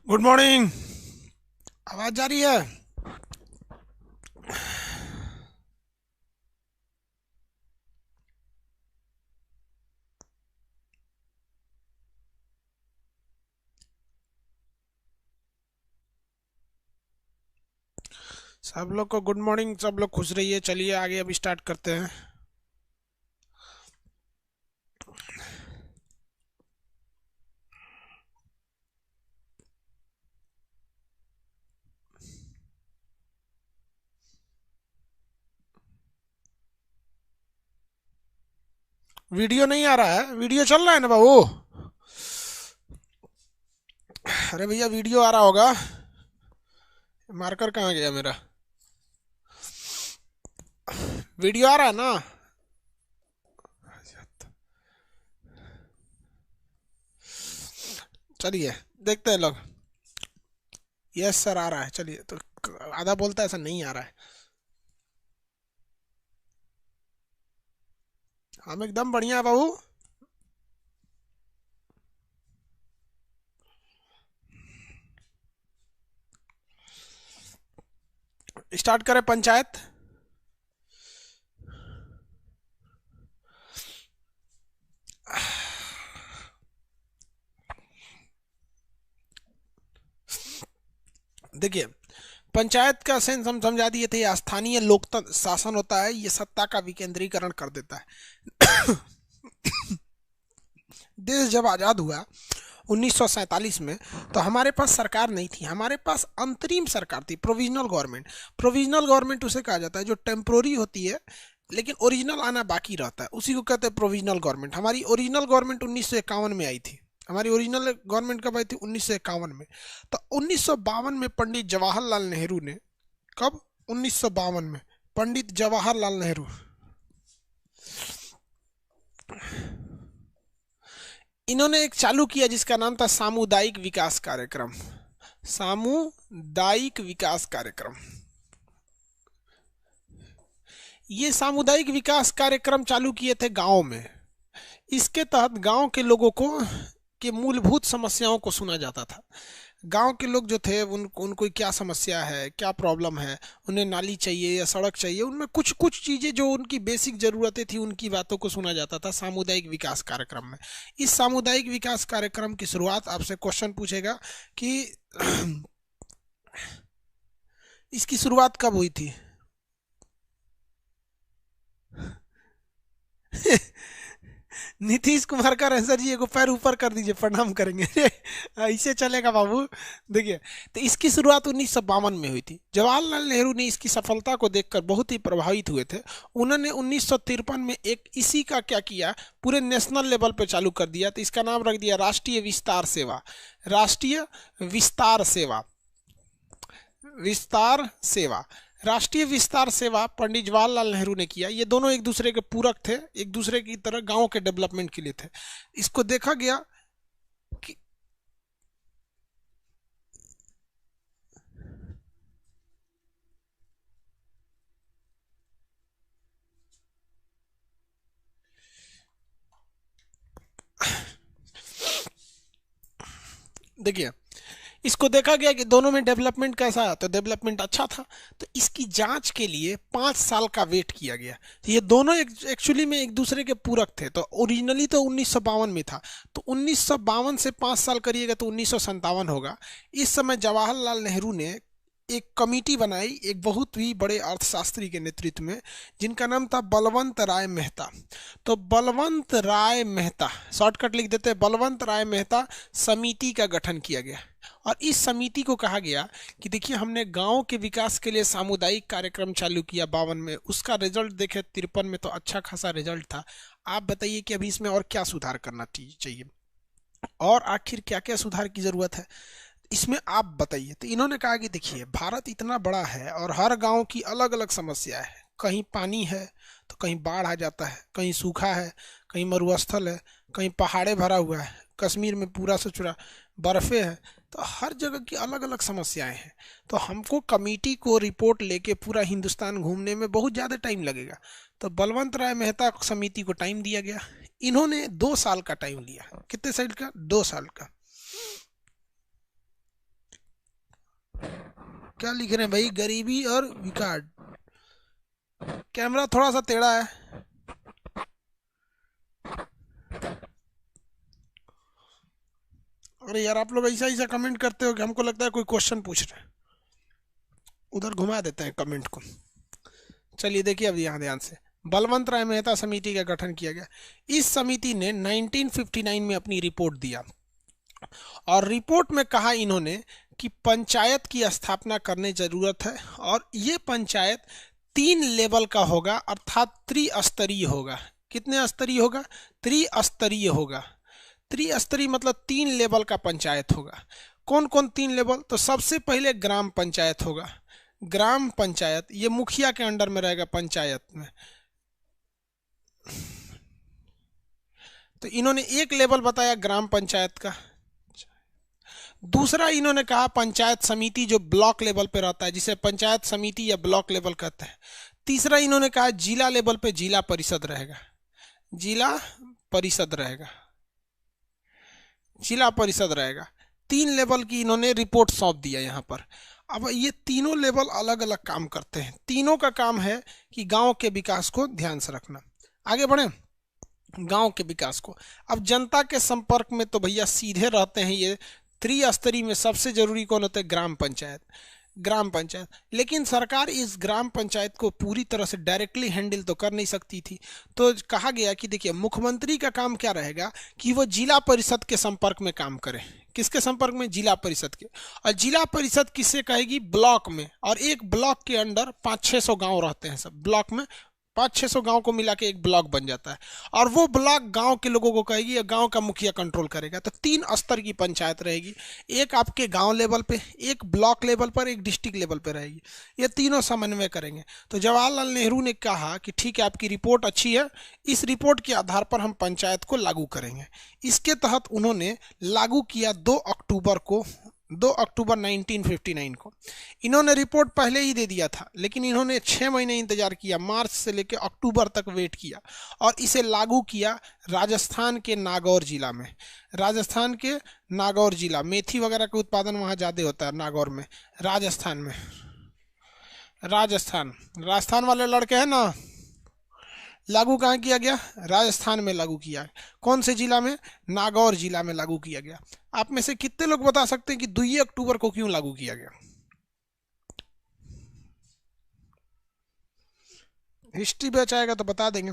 Good morning. आवाज जा रही है? सब लोग को गुड मॉर्निंग। सब लोग खुश रहिए। चलिए आगे अब स्टार्ट करते हैं। वीडियो नहीं आ रहा है? वीडियो चल रहा है ना बाबू? अरे भैया वीडियो आ रहा होगा। मार्कर कहाँ गया मेरा? वीडियो आ रहा है ना? चलिए देखते हैं लोग। यस सर आ रहा है। चलिए तो आधा बोलता है ऐसा नहीं आ रहा है। हम एकदम बढ़िया है बाबू। स्टार्ट करें पंचायत। देखिए, पंचायत का सेंस हम समझा दिए थे। स्थानीय लोकतंत्र शासन होता है, ये सत्ता का विकेंद्रीकरण कर देता है। देश जब आज़ाद हुआ 1947 में, तो हमारे पास सरकार नहीं थी, हमारे पास अंतरिम सरकार थी, प्रोविजनल गवर्नमेंट। प्रोविजनल गवर्नमेंट उसे कहा जाता है जो टेम्प्रोरी होती है लेकिन ओरिजिनल आना बाकी रहता है, उसी को कहते हैं प्रोविजनल गवर्नमेंट। हमारी ओरिजिनल गवर्नमेंट 1951 में आई थी। हमारी ओरिजिनल गवर्नमेंट कब आई थी? 1951 में। तो 1952 में पंडित जवाहरलाल नेहरू ने, कब? 1952 में पंडित जवाहरलाल नेहरू, इन्होंने एक चालू किया जिसका नाम था सामुदायिक विकास कार्यक्रम। सामुदायिक विकास कार्यक्रम। ये सामुदायिक विकास कार्यक्रम चालू किए थे गांव में। इसके तहत गांव के लोगों को के मूलभूत समस्याओं को सुना जाता था। गांव के लोग जो थे उनको क्या समस्या है, क्या प्रॉब्लम है, उन्हें नाली चाहिए या सड़क चाहिए, उनमें कुछ कुछ चीज़ें जो उनकी बेसिक ज़रूरतें थी उनकी बातों को सुना जाता था सामुदायिक विकास कार्यक्रम में। इस सामुदायिक विकास कार्यक्रम की शुरुआत, आपसे क्वेश्चन पूछेगा कि इसकी शुरुआत कब हुई थी? नीतीश कुमार का आंसर जी, को पैर ऊपर कर दीजिए, प्रणाम करेंगे। ऐसे चलेगा बाबू? देखिए, तो इसकी शुरुआत 1952 में हुई थी। जवाहरलाल नेहरू ने इसकी सफलता को देखकर बहुत ही प्रभावित हुए थे। उन्होंने 1953 में एक इसी का क्या किया, पूरे नेशनल लेवल पे चालू कर दिया। तो इसका नाम रख दिया राष्ट्रीय विस्तार सेवा। राष्ट्रीय विस्तार सेवा, विस्तार सेवा। राष्ट्रीय विस्तार सेवा पंडित जवाहरलाल नेहरू ने किया। ये दोनों एक दूसरे के पूरक थे, एक दूसरे की तरह गांव के डेवलपमेंट के लिए थे। इसको देखा गया कि देखिए, इसको देखा गया कि दोनों में डेवलपमेंट कैसा है, तो डेवलपमेंट अच्छा था। तो इसकी जांच के लिए 5 साल का वेट किया गया। तो ये दोनों एक्चुअली में एक दूसरे के पूरक थे। तो ओरिजिनली तो 1952 में था, तो 1952 से 5 साल करिएगा तो 1957 होगा। इस समय जवाहरलाल नेहरू ने एक कमेटी बनाई, एक बहुत ही बड़े अर्थशास्त्री के नेतृत्व में, जिनका नाम था बलवंत राय मेहता। तो बलवंत राय मेहता, शॉर्टकट लिख देते हैं, बलवंत राय मेहता समिति का गठन किया गया। और इस समिति को कहा गया कि देखिए, हमने गांव के विकास के लिए सामुदायिक कार्यक्रम चालू किया 52 में, उसका रिजल्ट देखे 53 में तो अच्छा खासा रिजल्ट था। आप बताइए कि अभी इसमें और क्या सुधार करना चाहिए, और आखिर क्या क्या सुधार की जरूरत है इसमें, आप बताइए। तो इन्होंने कहा कि देखिए, भारत इतना बड़ा है और हर गांव की अलग अलग समस्या है। कहीं पानी है तो कहीं बाढ़ आ जाता है, कहीं सूखा है, कहीं मरुस्थल है, कहीं पहाड़े भरा हुआ है, कश्मीर में पूरा से पूरा बर्फे है। तो हर जगह की अलग अलग समस्याएं हैं। तो हमको कमेटी को रिपोर्ट लेके पूरा हिंदुस्तान घूमने में बहुत ज़्यादा टाइम लगेगा। तो बलवंत राय मेहता समिति को टाइम दिया गया। इन्होंने 2 साल का टाइम लिया। कितने साल का? 2 साल का। क्या लिख रहे हैं भाई? गरीबी और विकास। कैमरा थोड़ा सा टेढ़ा है। अरे यार, आप लोग ऐसा ऐसा कमेंट करते हो कि हमको लगता है कोई क्वेश्चन पूछ रहे हैं। उधर घुमा देते हैं कमेंट को। चलिए देखिए, अब यहाँ ध्यान से, बलवंत राय मेहता समिति का गठन किया गया। इस समिति ने 1959 में अपनी रिपोर्ट दिया, और रिपोर्ट में कहा इन्होंने कि पंचायत की स्थापना करने जरूरत है, और ये पंचायत 3 लेवल का होगा, अर्थात त्रिस्तरीय होगा। कितने स्तरीय होगा? त्रिस्तरीय होगा। त्रिस्तरीय मतलब 3 लेवल का पंचायत होगा। कौन कौन 3 लेवल? तो सबसे पहले ग्राम पंचायत होगा। ग्राम पंचायत ये मुखिया के अंडर में रहेगा पंचायत में। तो इन्होंने एक लेवल बताया ग्राम पंचायत का। दूसरा इन्होंने कहा पंचायत समिति, जो ब्लॉक लेवल पे रहता है, जिसे पंचायत समिति या ब्लॉक लेवल कहते हैं। तीसरा इन्होंने कहा जिला लेवल पे जिला परिषद रहेगा। जिला परिषद रहेगा, जिला परिषद रहेगा। 3 लेवल की इन्होंने रिपोर्ट सौंप दिया यहाँ पर। अब ये तीनों लेवल अलग अलग काम करते हैं। तीनों का काम है कि गांव के विकास को ध्यान से रखना। आगे बढ़े, गांव के विकास को। अब जनता के संपर्क में तो भैया सीधे रहते हैं ये त्रिस्तरीय में। सबसे जरूरी कौन होता है? ग्राम पंचायत। ग्राम पंचायत। लेकिन सरकार इस ग्राम पंचायत को पूरी तरह से डायरेक्टली हैंडल तो कर नहीं सकती थी। तो कहा गया कि देखिए, मुख्यमंत्री का काम क्या रहेगा कि वो जिला परिषद के संपर्क में काम करे। किसके संपर्क में? जिला परिषद के। और जिला परिषद किससे कहेगी? ब्लॉक में। और एक ब्लॉक के अंदर 500-600 गांव रहते हैं। सब ब्लॉक में 500-600 गांव को मिला के एक ब्लॉक बन जाता है, और वो ब्लॉक गांव के लोगों को कहेगी, या गांव का मुखिया कंट्रोल करेगा। तो 3 स्तर की पंचायत रहेगी। एक आपके गांव लेवल पे, एक ब्लॉक लेवल पर, एक डिस्ट्रिक्ट लेवल पे रहेगी। ये तीनों समन्वय करेंगे। तो जवाहरलाल नेहरू ने कहा कि ठीक है, आपकी रिपोर्ट अच्छी है, इस रिपोर्ट के आधार पर हम पंचायत को लागू करेंगे। इसके तहत उन्होंने लागू किया 2 अक्टूबर 1959 को। इन्होंने रिपोर्ट पहले ही दे दिया था, लेकिन इन्होंने 6 महीने इंतजार किया, मार्च से लेकर अक्टूबर तक वेट किया, और इसे लागू किया राजस्थान के नागौर जिला में। राजस्थान के नागौर जिला, मेथी वगैरह का उत्पादन वहाँ ज़्यादा होता है नागौर में, राजस्थान में। राजस्थान वाले लड़के हैं ना। लागू कहाँ किया गया? राजस्थान में लागू किया। कौन से जिला में? नागौर जिला में लागू किया गया। आप में से कितने लोग बता सकते हैं कि 2 अक्टूबर को क्यों लागू किया गया? हिस्ट्री बैच आएगा तो बता देंगे।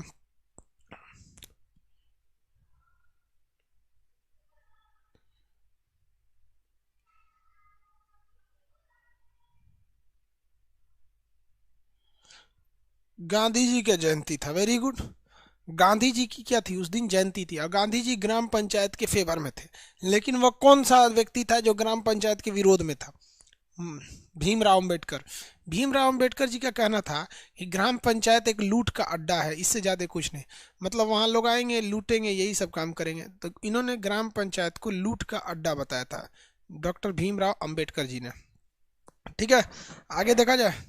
गांधी जी की जयंती था। Very good. गांधी जी की क्या थी? उस दिन जयंती थी, और गांधी जी ग्राम पंचायत के फेवर में थे। लेकिन वह कौन सा व्यक्ति था जो ग्राम पंचायत के विरोध में था? हम्म, भीमराव अंबेडकर। भीमराव अंबेडकर जी का कहना था कि ग्राम पंचायत एक लूट का अड्डा है, इससे ज़्यादा कुछ नहीं। मतलब वहाँ लोग आएंगे, लूटेंगे, यही सब काम करेंगे। तो इन्होंने ग्राम पंचायत को लूट का अड्डा बताया था, डॉक्टर भीमराव अंबेडकर जी ने। ठीक है, आगे देखा जाए।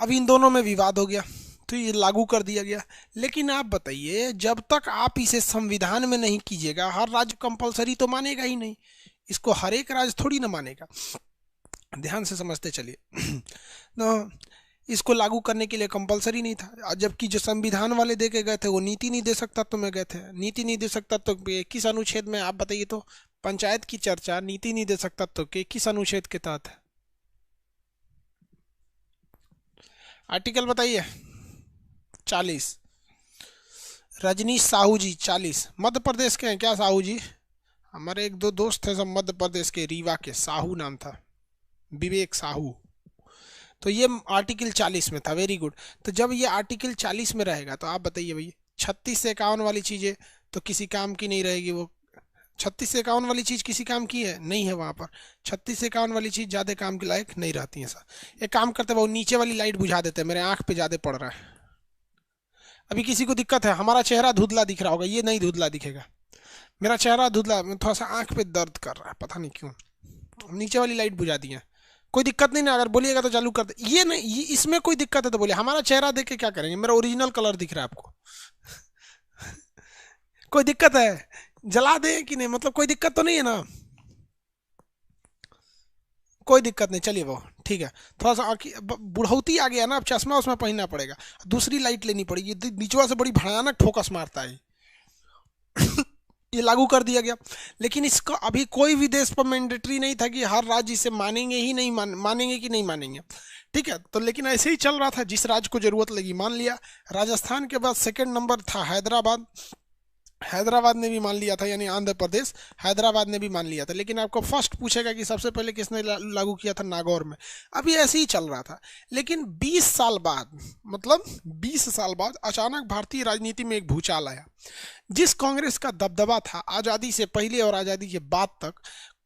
अब इन दोनों में विवाद हो गया, तो ये लागू कर दिया गया। लेकिन आप बताइए, जब तक आप इसे संविधान में नहीं कीजिएगा, हर राज्य कंपलसरी तो मानेगा ही नहीं, इसको हर एक राज्य थोड़ी ना मानेगा। ध्यान से समझते चलिए। तो इसको लागू करने के लिए कंपलसरी नहीं था, जबकि जो संविधान वाले दे के गए थे वो नीति निर्देशक तत्व में गए थे। नीति निर्देशक तत्व के किस अनुच्छेद में, आप बताइए तो। पंचायत की चर्चा नीति निर्देशक तत्व के किस अनुच्छेद के तहत है? आर्टिकल बताइए। 40। रजनीश साहू जी 40 मध्य प्रदेश के हैं क्या साहू जी? हमारे एक दो दोस्त थे सब मध्य प्रदेश के, रीवा के, साहू नाम था, विवेक साहू। तो ये आर्टिकल 40 में था। Very good. तो जब ये आर्टिकल 40 में रहेगा तो आप बताइए भाई, 36 से 51 वाली चीज़ें तो किसी काम की नहीं रहेगी। वो 36 से 51 वाली चीज़ किसी काम की है नहीं है वहाँ पर। 36 से 51 वाली चीज़ ज़्यादा काम के लायक नहीं रहती है। सर एक काम करते भाई, नीचे वाली लाइट बुझा देते हैं, मेरे आँख पे ज़्यादा पड़ रहा है। अभी किसी को दिक्कत है? हमारा चेहरा धुंधला दिख रहा होगा, ये नहीं धुंधला दिखेगा। मेरा चेहरा धुंधला, थोड़ा सा आँख पे दर्द कर रहा है, पता नहीं क्यों। नीचे वाली लाइट बुझा दी है, कोई दिक्कत नहीं ना? अगर बोलिएगा तो चालू कर दे। ये नहीं, ये इसमें कोई दिक्कत है तो बोलिए। हमारा चेहरा देख के क्या करेंगे? मेरा ओरिजिनल कलर दिख रहा है आपको। कोई दिक्कत है? जला दे कि नहीं, मतलब कोई दिक्कत तो नहीं है ना? कोई दिक्कत नहीं, चलिए वो ठीक है। थोड़ा सा बुढ़ौती आ गया ना, अब चश्मा उसमें पहनना पड़ेगा, दूसरी लाइट लेनी पड़ेगी। नीचवा से बड़ी भयानक ठोकस मारता है। ये लागू कर दिया गया। लेकिन इसका अभी कोई भी देश पर मैंडेटरी नहीं था कि हर राज्य इसे मानेंगे ही नहीं, मानेंगे कि नहीं मानेंगे। ठीक है, तो लेकिन ऐसे ही चल रहा था, जिस राज्य को जरूरत लगी मान लिया। राजस्थान के बाद सेकंड नंबर था हैदराबाद। हैदराबाद ने भी मान लिया था, यानी आंध्र प्रदेश, हैदराबाद ने भी मान लिया था। लेकिन आपको फर्स्ट पूछेगा कि सबसे पहले किसने लागू किया था? नागौर में। अभी ऐसे ही चल रहा था। लेकिन 20 साल बाद, मतलब 20 साल बाद अचानक भारतीय राजनीति में एक भूचाल आया। जिस कांग्रेस का दबदबा था आज़ादी से पहले और आज़ादी के बाद तक,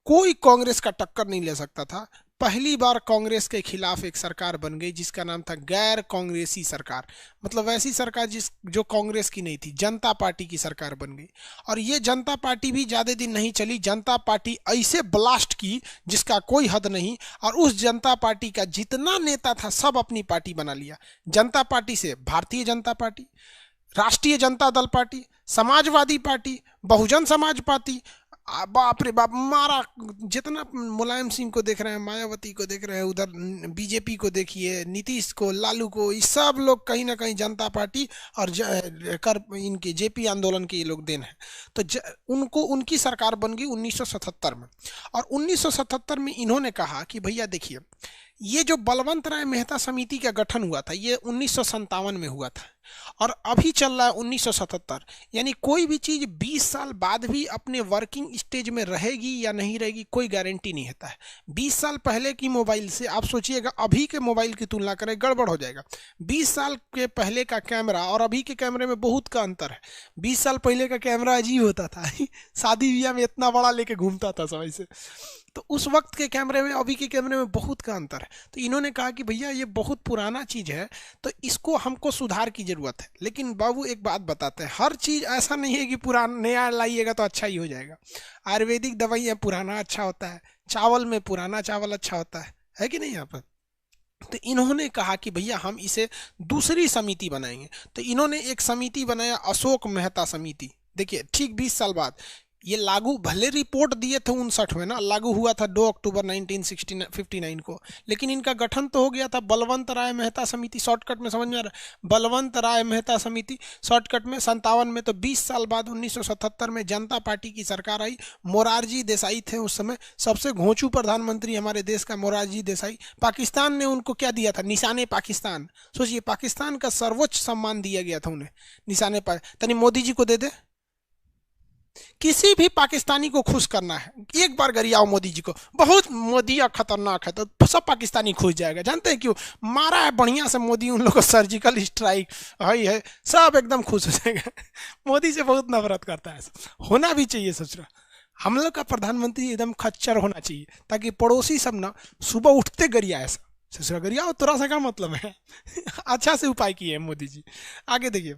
कोई कांग्रेस का टक्कर नहीं ले सकता था। पहली बार कांग्रेस के खिलाफ एक सरकार बन गई जिसका नाम था गैर कांग्रेसी सरकार। मतलब ऐसी सरकार जो कांग्रेस की नहीं थी, जनता पार्टी की सरकार बन गई। और ये जनता पार्टी भी ज़्यादा दिन नहीं चली। जनता पार्टी ऐसे ब्लास्ट की जिसका कोई हद नहीं। और उस जनता पार्टी का जितना नेता था सब अपनी पार्टी बना लिया। जनता पार्टी से भारतीय जनता पार्टी, राष्ट्रीय Janata Dal party, Samajwadi party, Bahujan Samaj party, बाप रे बाप, मारा। जितना मुलायम सिंह को देख रहे हैं, मायावती को देख रहे हैं, उधर बीजेपी को देखिए, नीतीश को, लालू को, ये सब लोग कहीं ना कहीं जनता पार्टी और इनके जेपी आंदोलन के ये लोग देन है। तो उनको उनकी सरकार बन गई 1977 में। और 1977 में इन्होंने कहा कि भैया देखिए, ये जो बलवंत राय मेहता समिति का गठन हुआ था ये 1957 में हुआ था, और अभी चल रहा है 1977। यानी कोई भी चीज़ 20 साल बाद भी अपने वर्किंग स्टेज में रहेगी या नहीं रहेगी कोई गारंटी नहीं होता है। 20 साल पहले की मोबाइल से आप सोचिएगा अभी के मोबाइल की तुलना करें, गड़बड़ हो जाएगा। 20 साल के पहले का कैमरा और अभी के कैमरे में बहुत का अंतर है। 20 साल पहले का कैमरा अजीब होता था। शादी ब्याह में इतना बड़ा लेके घूमता था सब ऐसे। तो उस वक्त के कैमरे में अभी के कैमरे में बहुत का अंतर है। तो इन्होंने कहा कि भैया ये बहुत पुराना चीज़ है, तो इसको हमको सुधार की ज़रूरत है। लेकिन बाबू एक बात बताते हैं, हर चीज़ ऐसा नहीं है कि पुराना नया लाइएगा तो अच्छा ही हो जाएगा। आयुर्वेदिक दवाइयाँ पुराना अच्छा होता है, चावल में पुराना चावल अच्छा होता है कि नहीं यहाँ पर? तो इन्होंने कहा कि भैया हम इसे दूसरी समिति बनाएंगे। तो इन्होंने एक समिति बनाया, अशोक मेहता समिति। देखिए ठीक 20 साल बाद ये लागू, भले रिपोर्ट दिए थे 59 में ना, लागू हुआ था 2 अक्टूबर 1959 को, लेकिन इनका गठन तो हो गया था बलवंत राय मेहता समिति। शॉर्टकट में समझ में आ रहा है, बलवंत राय मेहता समिति शॉर्टकट में 57 में। तो 20 साल बाद 1977 में जनता पार्टी की सरकार आई। मोरारजी देसाई थे उस समय, सबसे घोंचू प्रधानमंत्री हमारे देश का मोरारजी देसाई। पाकिस्तान ने उनको क्या दिया था? निशाने पाकिस्तान। सोचिए, पाकिस्तान का सर्वोच्च सम्मान दिया गया था उन्हें, निशाने पर। तनी मोदी जी को दे दे। किसी भी पाकिस्तानी को खुश करना है, एक बार गरियाओ मोदी जी को, बहुत मोदी खतरनाक है, तो सब पाकिस्तानी खुश जाएगा। जानते हैं क्यों? मारा है बढ़िया से मोदी उन लोगों को, सर्जिकल स्ट्राइक है, सब एकदम खुश हो जाएगा। मोदी से बहुत नफरत करता है, होना भी चाहिए। सोच रहा हम लोग का प्रधानमंत्री एकदम खच्चर होना चाहिए, ताकि पड़ोसी सब ना सुबह उठते गरिया ऐसा, ससुरा गरिया हो तोरा सा क्या मतलब है। अच्छा से उपाय किए हैं मोदी जी। आगे देखिए।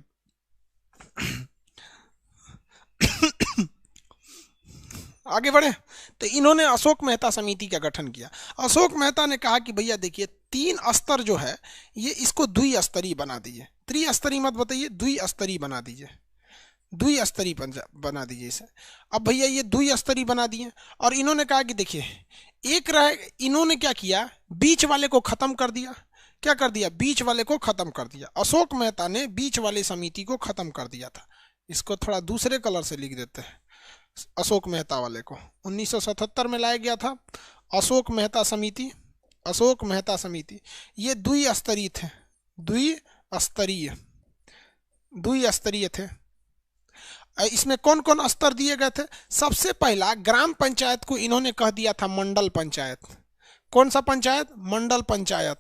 आगे बढ़े तो इन्होंने अशोक मेहता समिति का गठन किया। अशोक मेहता ने कहा कि भैया देखिए, तीन स्तर जो है ये इसको द्विस्तरीय बना दीजिए, त्रिस्तरीय मत बताइए, द्विस्तरीय बना दीजिए, द्विस्तरीय बना दीजिए इसे। अब भैया ये द्विस्तरीय बना दिए, और इन्होंने कहा कि देखिए एक रह, इन्होंने क्या किया, बीच वाले को खत्म कर दिया। क्या कर दिया, बीच वाले को खत्म कर दिया। अशोक मेहता ने बीच वाली समिति को खत्म कर दिया था। इसको थोड़ा दूसरे कलर से लिख देते हैं, अशोक मेहता वाले को 1977 में लाया गया था। अशोक मेहता समिति, अशोक मेहता समिति ये द्विस्तरीय थे, द्विस्तरीय, द्विस्तरीय थे। इसमें कौन कौन स्तर दिए गए थे? सबसे पहला ग्राम पंचायत को इन्होंने कह दिया था मंडल पंचायत। कौन सा पंचायत? मंडल पंचायत।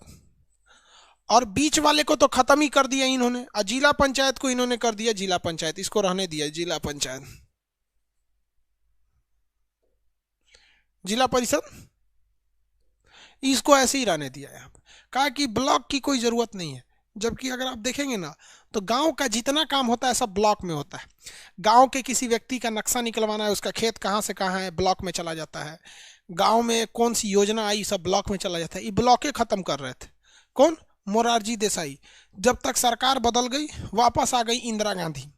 और बीच वाले को तो खत्म ही कर दिया इन्होंने। और जिला पंचायत को इन्होंने कर दिया जिला पंचायत, इसको रहने दिया जिला पंचायत। जिला परिषद इसको ऐसे ही रहने दिया यहाँ पे। कहा कि ब्लॉक की कोई जरूरत नहीं है, जबकि अगर आप देखेंगे ना तो गांव का जितना काम होता है सब ब्लॉक में होता है। गांव के किसी व्यक्ति का नक्शा निकलवाना है, उसका खेत कहाँ से कहाँ है, ब्लॉक में चला जाता है। गांव में कौन सी योजना आई, सब ब्लॉक में चला जाता है। ये ब्लॉके खत्म कर रहे थे। कौन? मोरारजी देसाई। जब तक सरकार बदल गई, वापस आ गई इंदिरा गांधी।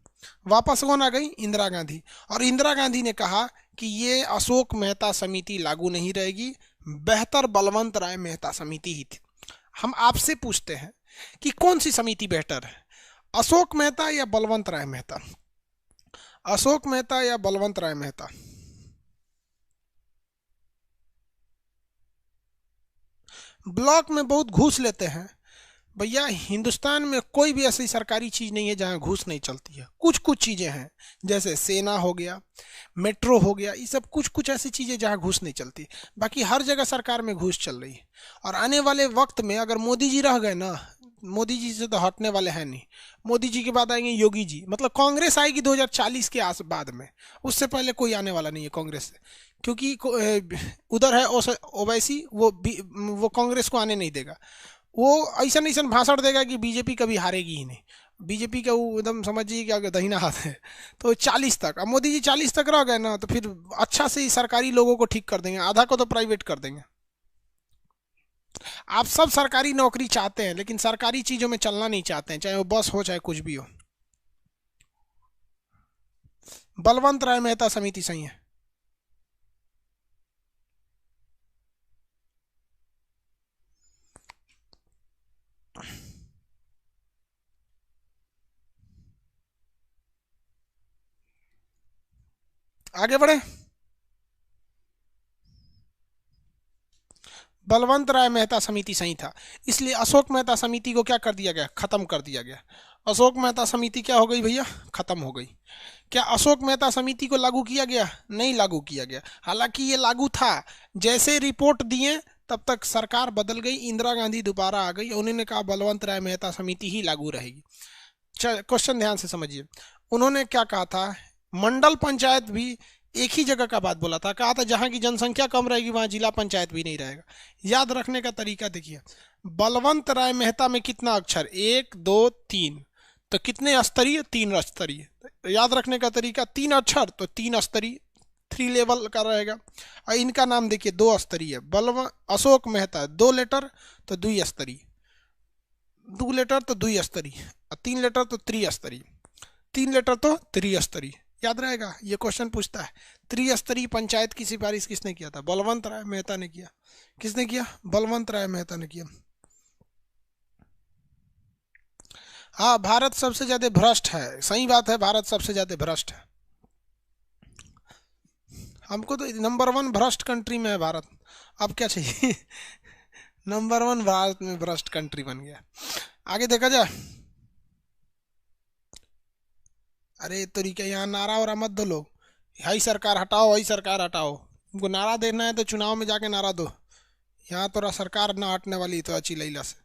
वापस कौन आ गई? इंदिरा गांधी। और इंदिरा गांधी ने कहा कि ये अशोक मेहता समिति लागू नहीं रहेगी, बेहतर बलवंत राय मेहता समिति ही थी। हम आपसे पूछते हैं कि कौन सी समिति बेहतर है, अशोक मेहता या बलवंत राय मेहता? अशोक मेहता या बलवंत राय मेहता? ब्लॉक में बहुत घूस लेते हैं भैया। हिंदुस्तान में कोई भी ऐसी सरकारी चीज नहीं है जहां घूस नहीं चलती है। कुछ कुछ चीजें हैं, जैसे सेना हो गया, मेट्रो हो गया, ये सब कुछ कुछ ऐसी चीजें जहां घूस नहीं चलती। बाकी हर जगह सरकार में घूस चल रही है। और आने वाले वक्त में अगर मोदी जी रह गए ना, मोदी जी से तो हटने वाले हैं नहीं। मोदी जी के बाद आएंगे योगी जी, मतलब कांग्रेस आएगी 2040 के आस बाद में। उससे पहले कोई आने वाला नहीं है कांग्रेस से, क्योंकि उधर है ओवैसी, वो कांग्रेस को आने नहीं देगा। वो ऐसा ऐसा भाषण देगा कि बीजेपी कभी हारेगी ही नहीं। बीजेपी का वो एकदम समझिए कि अगर दहीना हाथ है। तो 40 तक, अब मोदी जी 40 तक रह गए ना, तो फिर अच्छा से ही सरकारी लोगों को ठीक कर देंगे, आधा को तो प्राइवेट कर देंगे। आप सब सरकारी नौकरी चाहते हैं, लेकिन सरकारी चीजों में चलना नहीं चाहते हैं, चाहे वो बस हो चाहे कुछ भी हो। बलवंत राय मेहता समिति सही है। आगे बढ़े। बलवंत राय मेहता समिति सही था, इसलिए अशोक मेहता समिति को क्या कर दिया गया? खत्म कर दिया गया। अशोक मेहता समिति क्या हो गई भैया? खत्म हो गई। क्या अशोक मेहता समिति को लागू किया गया? नहीं लागू किया गया। हालांकि ये लागू था, जैसे रिपोर्ट दिए तब तक सरकार बदल गई, इंदिरा गांधी दोबारा आ गई, उन्होंने कहा बलवंत राय मेहता समिति ही लागू रहेगी। क्वेश्चन ध्यान से समझिए। उन्होंने क्या कहा था? मंडल पंचायत भी एक ही जगह का बात बोला था। कहा था जहां की जनसंख्या कम रहेगी वहां जिला पंचायत भी नहीं रहेगा। याद रखने का तरीका देखिए, बलवंत राय मेहता में कितना अक्षर? 1 2 3, तो कितने स्तरीय? 3 स्तरीय। याद रखने का तरीका, 3 अक्षर तो 3 स्तरीय, 3 लेवल का रहेगा। और इनका नाम देखिए 2 स्तरीय, अशोक मेहता 2 लेटर तो 2 स्तरीय, 2 लेटर तो 2 स्तरीय, 3 लेटर तो 3 स्तरीय, 3 लेटर तो 3 स्तरीय। याद रहेगा, ये क्वेश्चन पूछता है। त्रिस्तरीय पंचायत की सिफारिश किसने किया था? बलवंत राय मेहता ने किया। किसने किया? बलवंत राय मेहता ने किया। हाँ, भारत सबसे ज्यादा भ्रष्ट है, सही बात है, भारत सबसे ज्यादा भ्रष्ट है। हमको तो नंबर 1 भ्रष्ट कंट्री में है भारत। अब क्या चाहिए? नंबर 1 भारत में भ्रष्ट कंट्री बन गया। आगे देखा जाए। अरे तरीका, यहाँ नारा और मत दो लोग, यही सरकार हटाओ, वही सरकार हटाओ। उनको नारा देना है तो चुनाव में जाके नारा दो। यहाँ तो सरकार ना हटने वाली तो अच्छी लैला से।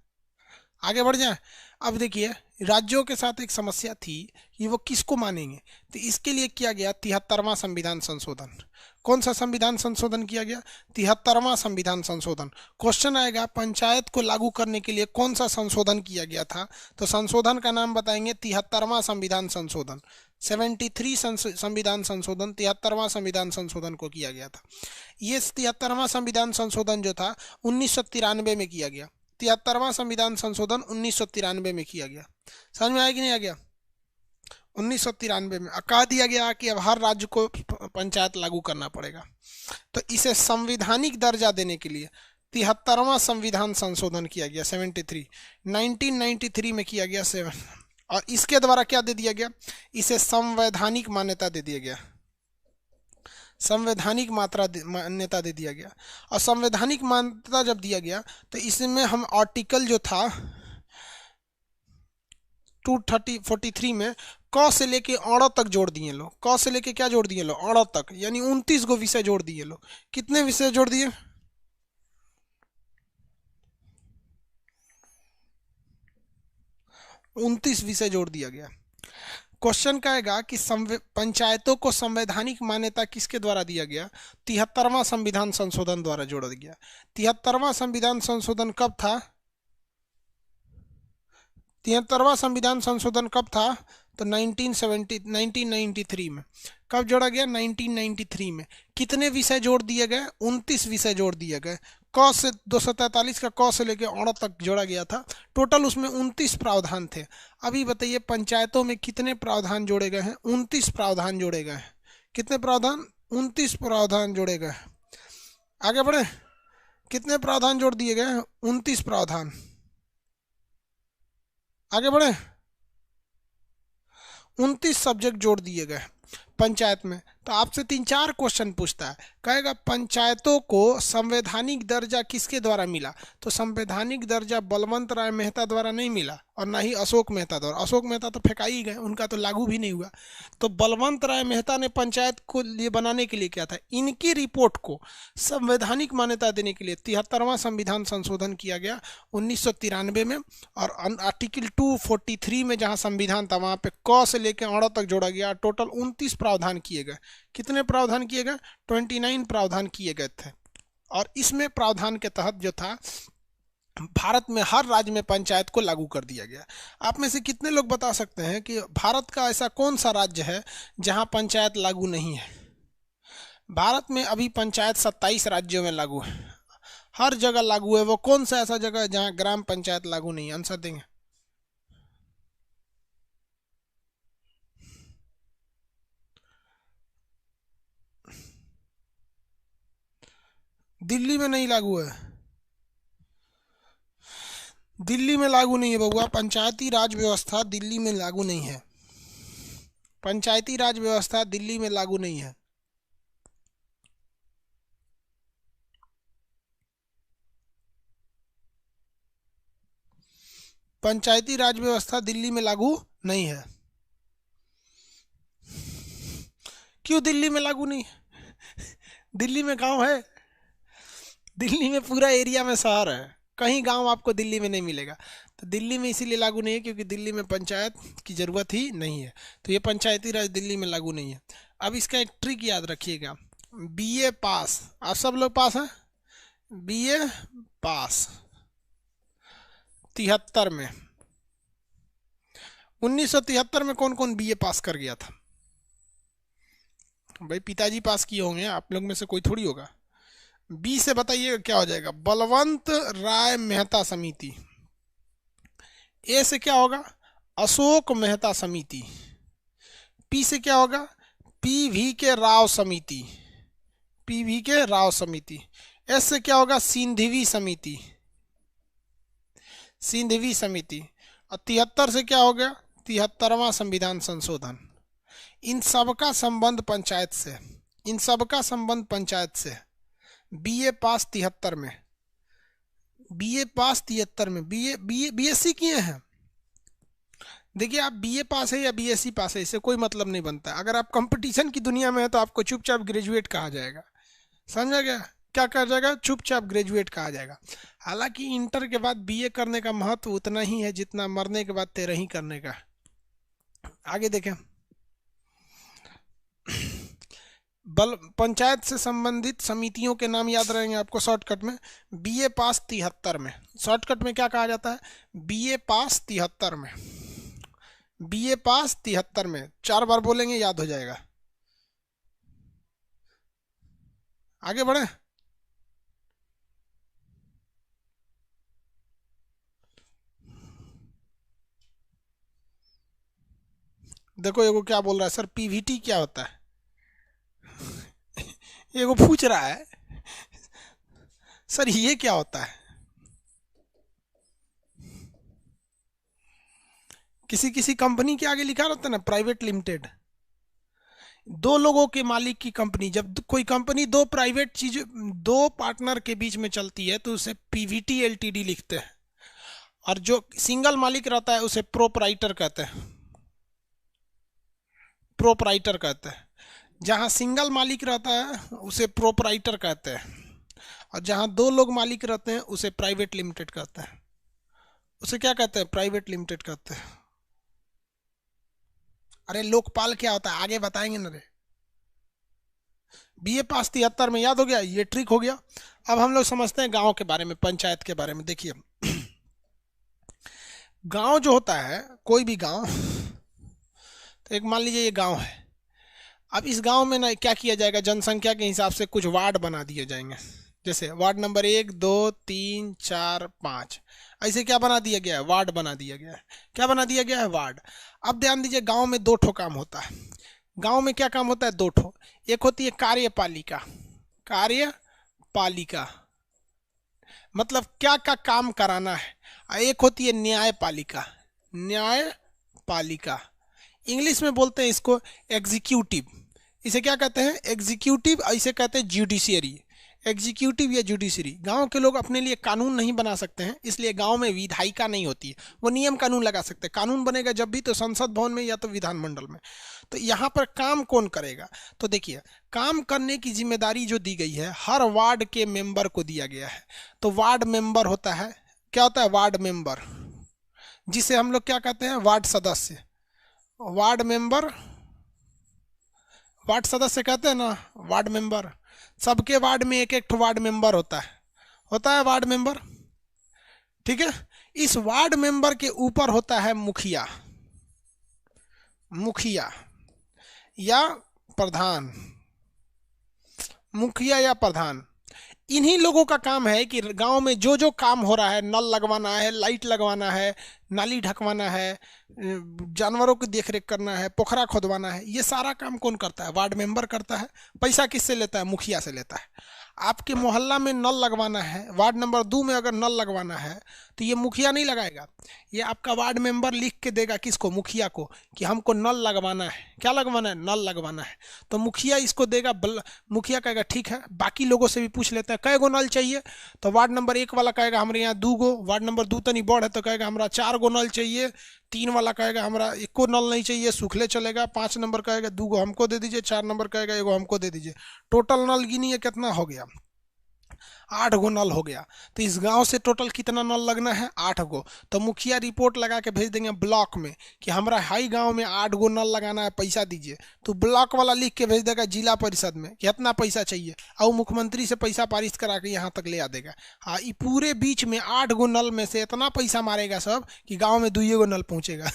आगे बढ़ जाए। अब देखिए, राज्यों के साथ एक समस्या थी कि वो किसको मानेंगे, तो इसके लिए किया गया 73वां संविधान संशोधन। कौन सा संविधान संशोधन किया गया? 73वां संविधान संशोधन। क्वेश्चन आएगा पंचायत को लागू करने के लिए कौन सा संशोधन किया गया था, तो संशोधन का नाम बताएंगे 73वां संविधान संशोधन। 73 संविधान संशोधन, 73वां संविधान संशोधन को किया गया था। ये 73वां संविधान संशोधन जो था 1993 में किया गया। 73वां संविधान संशोधन 1993 में किया गया। समझ में आया कि नहीं आ गया? 1993 में कहा दिया गया कि अब हर राज्य को पंचायत लागू करना पड़ेगा। तो इसे संवैधानिक दर्जा देने के लिए 73वां संविधान संशोधन किया गया। 1993 में किया गया 7, और इसके द्वारा क्या दे दिया गया? इसे संवैधानिक मान्यता दे दिया गया। संवैधानिक मान्यता दे दिया गया। और संवैधानिक मान्यता जब दिया गया तो इसमें हम आर्टिकल जो था 243 में क से लेके अड़ तक जोड़ दिए लो। क से लेके क्या जोड़ दिए लो? अड़ तक, यानी 29 गो विषय जोड़ दिए लो। कितने विषय जोड़ दिए? 29 विषय जोड़ दिया गया। क्वेश्चन कहेगा कि पंचायतों को संवैधानिक मान्यता किसके द्वारा दिया गया? 73वां संविधान संशोधन द्वारा जोड़ा गया। 73वां संविधान संशोधन कब था? 73वां संविधान संशोधन कब था? तो 1993 में। कब जोड़ा गया? 1993 में। कितने विषय जोड़ दिए गए? 29 विषय जोड़ दिए गए। क से 243 का क से लेकर अड़ तक जोड़ा गया था। टोटल उसमें 29 प्रावधान थे। अभी बताइए पंचायतों में कितने प्रावधान जोड़े गए हैं? 29 प्रावधान जोड़े गए हैं। कितने प्रावधान? 29 प्रावधान जोड़े गए। आगे बढ़े, कितने प्रावधान जोड़ दिए गए? 29 प्रावधान। आगे बढ़े, 29 सब्जेक्ट जोड़ दिए गए पंचायत में। तो आपसे 3-4 क्वेश्चन पूछता है, कहेगा पंचायतों को संवैधानिक दर्जा किसके द्वारा मिला? तो संवैधानिक दर्जा बलवंत राय मेहता द्वारा नहीं मिला, और ना ही अशोक मेहता द्वारा। अशोक मेहता तो फेंका ही गए, उनका तो लागू भी नहीं हुआ। तो बलवंत राय मेहता ने पंचायत को लिए बनाने के लिए क्या था? इनकी रिपोर्ट को संवैधानिक मान्यता देने के लिए 73वां संविधान संशोधन किया गया 1993 में। और आर्टिकल 243 में जहां संविधान था वहां पे क से लेकर अड़ तक जोड़ा गया। टोटल 29 प्रावधान किए गए। कितने प्रावधान किए गए? 29 प्रावधान किए गए थे। और इसमें प्रावधान के तहत जो था भारत में हर राज्य में पंचायत को लागू कर दिया गया। आप में से कितने लोग बता सकते हैं कि भारत का ऐसा कौन सा राज्य है जहां पंचायत लागू नहीं है? भारत में अभी पंचायत 27 राज्यों में लागू है, हर जगह लागू है। वो कौन सा ऐसा जगह है जहां ग्राम पंचायत लागू नहीं है? आंसर देंगे। दिल्ली में नहीं लागू है। दिल्ली में लागू नहीं है बबुआ। पंचायती राज व्यवस्था दिल्ली में लागू नहीं है। पंचायती राज व्यवस्था दिल्ली में लागू नहीं है। पंचायती राज व्यवस्था दिल्ली में लागू नहीं है। क्यों दिल्ली में लागू नहीं है? दिल्ली में गांव है? दिल्ली में पूरा एरिया में शहर है, कहीं गांव आपको दिल्ली में नहीं मिलेगा। तो दिल्ली में इसीलिए लागू नहीं है क्योंकि दिल्ली में पंचायत की ज़रूरत ही नहीं है। तो ये पंचायती राज दिल्ली में लागू नहीं है। अब इसका एक ट्रिक याद रखिएगा। बीए पास, आप सब लोग पास हैं? बीए पास 73 में। 1973 में कौन कौन बीए पास कर गया था? भाई पिताजी पास किए होंगे, आप लोग में से कोई थोड़ी होगा। बी से बताइएगा क्या हो जाएगा? बलवंत राय मेहता समिति। ए से क्या होगा? अशोक मेहता समिति। पी से क्या होगा? पीवी के राव समिति। पीवी के राव समिति। एस से क्या होगा? सिंधवी समिति। सिंधवी समिति। और 73 से क्या हो गया? 73वां संविधान संशोधन। इन सबका संबंध पंचायत से, इन सबका संबंध पंचायत से। बीए पास 73 में, बीए पास 73 में, बीएससी किए हैं। देखिए आप बीए पास है या बीएससी पास है इससे कोई मतलब नहीं बनता। अगर आप कंपटीशन की दुनिया में है तो आपको चुपचाप ग्रेजुएट कहा जाएगा। समझा गया? क्या कहा जाएगा, चुपचाप ग्रेजुएट कहा जाएगा। हालांकि इंटर के बाद बीए करने का महत्व उतना ही है जितना मरने के बाद 13 ही करने का। आगे देखें, बल पंचायत से संबंधित समितियों के नाम याद रहेंगे आपको शॉर्टकट में। बीए पास 73 में, शॉर्टकट में क्या कहा जाता है, बीए पास 73 में, बीए पास 73 में 4 बार बोलेंगे याद हो जाएगा। आगे बढ़े, देखो एगो क्या बोल रहा है सर, पीवीटी क्या होता है, एगो पूछ रहा है सर ये क्या होता है। किसी किसी कंपनी के आगे लिखा रहता है ना प्राइवेट लिमिटेड, दो लोगों के मालिक की कंपनी। जब कोई कंपनी दो प्राइवेट चीज, दो पार्टनर के बीच में चलती है तो उसे पीवीटी एलटीडी लिखते हैं, और जो सिंगल मालिक रहता है उसे प्रोपराइटर कहते हैं, प्रोपराइटर कहते हैं। जहां सिंगल मालिक रहता है उसे प्रोपराइटर कहते हैं, और जहां दो लोग मालिक रहते हैं उसे प्राइवेट लिमिटेड कहते हैं। उसे क्या कहते हैं, प्राइवेट लिमिटेड कहते हैं। अरे लोकपाल क्या होता है आगे बताएंगे ना रे। बीए पास 73 में याद हो गया, ये ट्रिक हो गया। अब हम लोग समझते हैं गांव के बारे में, पंचायत के बारे में। देखिए गांव जो होता है, कोई भी गांव, तो एक मान लीजिए ये गांव है। अब इस गांव में ना क्या किया जाएगा, जनसंख्या के हिसाब से कुछ वार्ड बना दिए जाएंगे। जैसे वार्ड नंबर 1 2 3 4 5 ऐसे क्या बना दिया गया है, वार्ड बना दिया गया है। क्या बना दिया गया है, वार्ड। अब ध्यान दीजिए, गांव में 2 ठो काम होता है। गांव में क्या काम होता है, 2 ठो। एक होती है कार्यपालिका, कार्यपालिका मतलब क्या का काम कराना है, और एक होती है न्यायपालिका, न्यायपालिका। इंग्लिश में बोलते हैं इसको एग्जीक्यूटिव। इसे क्या कहते हैं, एग्जीक्यूटिव। इसे कहते हैं जुडिशियरी, एग्जीक्यूटिव या जुडिशरी। गांव के लोग अपने लिए कानून नहीं बना सकते हैं, इसलिए गांव में विधायिका नहीं होती है। वो नियम कानून लगा सकते हैं। कानून बनेगा जब भी तो संसद भवन में या तो विधानमंडल में। तो यहाँ पर काम कौन करेगा, तो देखिए काम करने की जिम्मेदारी जो दी गई है हर वार्ड के मेंबर को दिया गया है। तो वार्ड मेंबर होता है, क्या होता है, वार्ड मेंबर, जिसे हम लोग क्या कहते हैं, वार्ड सदस्य। वार्ड मेंबर, वार्ड सदस्य कहते हैं ना, वार्ड मेंबर। सबके वार्ड में एक एक वार्ड मेंबर होता है वार्ड मेंबर, ठीक है। इस वार्ड मेंबर के ऊपर होता है मुखिया, मुखिया या प्रधान, मुखिया या प्रधान। इन्हीं लोगों का काम है कि गांव में जो जो काम हो रहा है, नल लगवाना है, लाइट लगवाना है, नाली ढकवाना है, जानवरों की देखरेख करना है, पोखरा खोदवाना है, ये सारा काम कौन करता है, वार्ड मेंबर करता है। पैसा किससे लेता है, मुखिया से लेता है। आपके मोहल्ला में नल लगवाना है, वार्ड नंबर 2 में अगर नल लगवाना है तो ये मुखिया नहीं लगाएगा, ये आपका वार्ड मेंबर लिख के देगा किसको, मुखिया को, कि हमको नल लगवाना है। क्या लगवाना है, नल लगवाना है। तो मुखिया इसको देगा, मुखिया कहेगा ठीक है। बाकी लोगों से भी पूछ लेते हैं कै गो नल चाहिए, तो वार्ड नंबर 1 वाला कहेगा हमारे यहाँ 2 गो, वार्ड नंबर 2 तनी बड़ है तो कहेगा हमारा 4 गो नल चाहिए, 3 वाला कहेगा हमारा 1 को नल नहीं चाहिए, सूखले चलेगा, 5 नंबर कहेगा 2 गो हमको दे दीजिए, 4 नंबर कहेगा 1 गो हमको दे दीजिए। टोटल नल गिनिए कितना हो गया, 8 गो नल हो गया। तो इस गांव से टोटल कितना नल लगना है, 8 गो। तो मुखिया रिपोर्ट लगा के भेज देंगे ब्लॉक में कि हमारा हाई गांव में 8 गो नल लगाना है, पैसा दीजिए। तो ब्लॉक वाला लिख के भेज देगा जिला परिषद में कि इतना पैसा चाहिए, और मुख्यमंत्री से पैसा पारित करा के यहाँ तक ले आ देगा। हाँ, ये पूरे बीच में 8 गो नल में से इतना पैसा मारेगा सब कि गाँव में 2 गो नल पहुँचेगा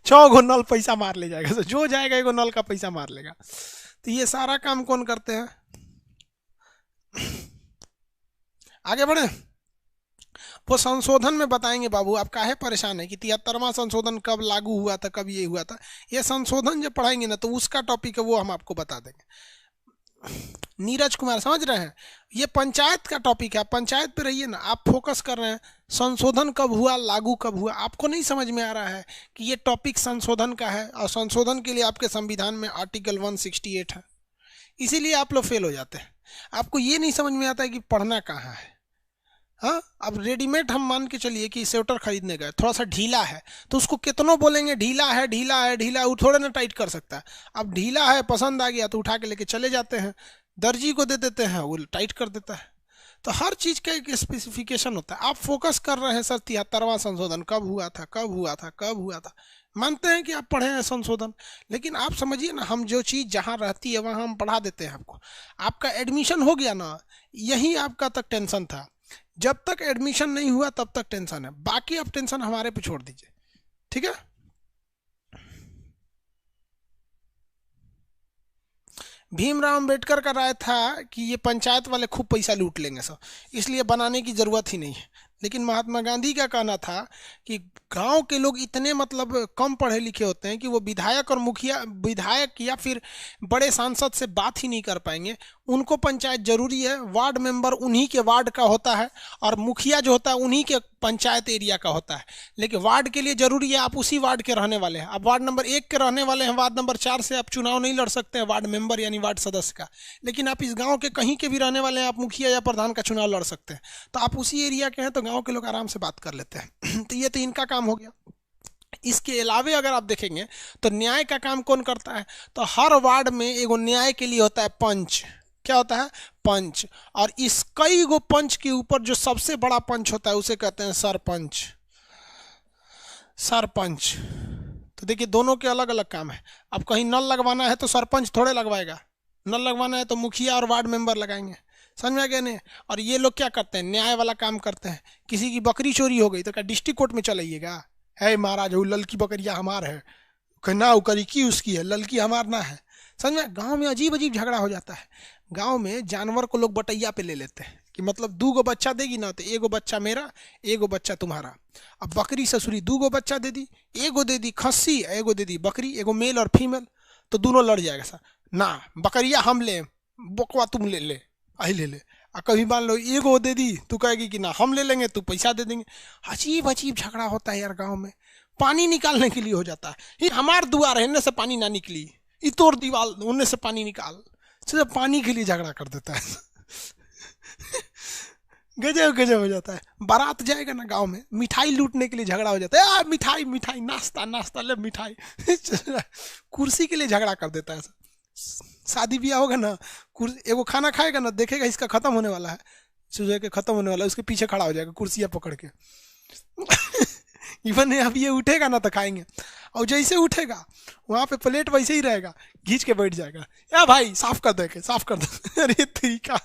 6 गो नल पैसा मार ले जाएगा। तो जो जाएगा 1 गो नल का पैसा मार लेगा। तो ये सारा काम कौन करते हैं, आगे बढ़े। वो संशोधन में बताएंगे बाबू, आप काहे परेशान है कि 73वां संशोधन कब लागू हुआ था, कब ये हुआ था। ये संशोधन जब पढ़ाएंगे ना तो उसका टॉपिक है, वो हम आपको बता देंगे। नीरज कुमार समझ रहे हैं, ये पंचायत का टॉपिक है, पंचायत पे रहिए ना, आप फोकस कर रहे हैं संशोधन कब हुआ, लागू कब हुआ। आपको नहीं समझ में आ रहा है कि ये टॉपिक संशोधन का है, और संशोधन के लिए आपके संविधान में आर्टिकल 168 है, इसीलिए आप लोग फेल हो जाते हैं। आपको ये नहीं समझ में आता है कि पढ़ना कहाँ है। हाँ, अब रेडीमेड हम मान के चलिए कि स्वेटर खरीदने गए, थोड़ा सा ढीला है तो उसको कितनों बोलेंगे ढीला है ढीला है ढीला है, वो थोड़ा ना टाइट कर सकता है। अब ढीला है, पसंद आ गया तो उठा के लेके चले जाते हैं, दर्जी को दे देते हैं, वो टाइट कर देता है। तो हर चीज का एक स्पेसिफिकेशन होता है। आप फोकस कर रहे हैं सर 73वां संशोधन कब हुआ था, कब हुआ था, कब हुआ था। मानते हैं कि आप पढ़े हैं संशोधन, लेकिन आप समझिए ना, हम जो चीज जहां रहती है वहां हम पढ़ा देते हैं आपको। आपका एडमिशन हो गया ना, यही आपका तक टेंशन था। जब तक एडमिशन नहीं हुआ तब तक टेंशन है, बाकी आप टेंशन हमारे पे छोड़ दीजिए, ठीक है। भीमराव अंबेडकर का राय था कि ये पंचायत वाले खूब पैसा लूट लेंगे सब, इसलिए बनाने की जरूरत ही नहीं है। लेकिन महात्मा गांधी का कहना था कि गांव के लोग इतने मतलब कम पढ़े लिखे होते हैं कि वो विधायक और मुखिया, विधायक या फिर बड़े सांसद से बात ही नहीं कर पाएंगे। उनको पंचायत जरूरी है, वार्ड मेंबर उन्हीं के वार्ड का होता है और मुखिया जो होता है उन्हीं के पंचायत एरिया का होता है। लेकिन वार्ड के लिए जरूरी है आप उसी वार्ड के रहने वाले हैं। आप वार्ड नंबर 1 के रहने वाले हैं, वार्ड नंबर 4 से आप चुनाव नहीं लड़ सकते हैं वार्ड मेंबर यानी वार्ड सदस्य का। लेकिन आप इस गांव के कहीं के भी रहने वाले हैं, आप मुखिया या प्रधान का चुनाव लड़ सकते हैं। तो आप उसी एरिया के हैं तो गांव के लोग आराम से बात कर लेते हैं। तो ये तो इनका काम हो गया। इसके अलावे अगर आप देखेंगे तो न्याय का काम कौन करता है, तो हर वार्ड में एगो न्याय के लिए होता है पंच। क्या होता है? पंच। और इस कई गो पंच के ऊपर जो सबसे बड़ा पंच होता है उसे कहते हैं सरपंच। सरपंच। तो देखिए दोनों के अलग अलग काम है। अब कहीं नल लगवाना है तो सरपंच थोड़े लगवाएगा, नल लगवाना है तो मुखिया और वार्ड मेंबर लगाएंगे। समझ में आ गया नहीं? और ये लोग क्या करते हैं? न्याय वाला काम करते हैं। किसी की बकरी चोरी हो गई तो क्या डिस्ट्रिक्ट कोर्ट में चलाइएगा? है महाराज वो ललकी बकरिया हमार है, ना करी की उसकी है, ललकी हमार ना है। समझ में? गांव में अजीब अजीब झगड़ा हो जाता है। गांव में जानवर को लोग बटैया पे ले लेते हैं कि मतलब 2 गो बच्चा देगी ना तो एगो बच्चा मेरा, एगो बच्चा तुम्हारा। अब बकरी ससुरी 2 गो बच्चा दे दी, एगो दे दी खस्सी, एगो दे दी बकरी, एगो मेल और फीमेल, तो दोनों लड़ जाएगा सर। ना बकरिया हम ले, बकवा तुम ले ले, आई ले ले। और कभी मान लो एगो दे दी, तू कहेगी कि ना हम ले लेंगे, तू पैसा दे देंगे। अजीब अजीब झगड़ा होता है यार गाँव में। पानी निकालने के लिए हो जाता है, ये हमार दुआर है, इनमें से पानी ना निकली, ये तोड़ दीवार उनमें से पानी निकाल, सिर्फ पानी के लिए झगड़ा कर देता है। गजब गजब हो जाता है। बारात जाएगा ना गांव में, मिठाई लूटने के लिए झगड़ा हो जाता है। मिठाई मिठाई, नाश्ता नाश्ता ले मिठाई। कुर्सी के लिए झगड़ा कर देता है। शादी ब्याह होगा ना, कुर्सी एगो खाना खाएगा ना, देखेगा इसका खत्म होने वाला है, सुबह के खत्म होने वाला है, उसके पीछे खड़ा हो जाएगा कुर्सियाँ पकड़ के। इवन अब ये उठेगा ना तो खाएंगे, और जैसे उठेगा वहां पे प्लेट वैसे ही रहेगा, खींच के बैठ जाएगा, या भाई साफ कर दे के, साफ कर दे। अरे तरीका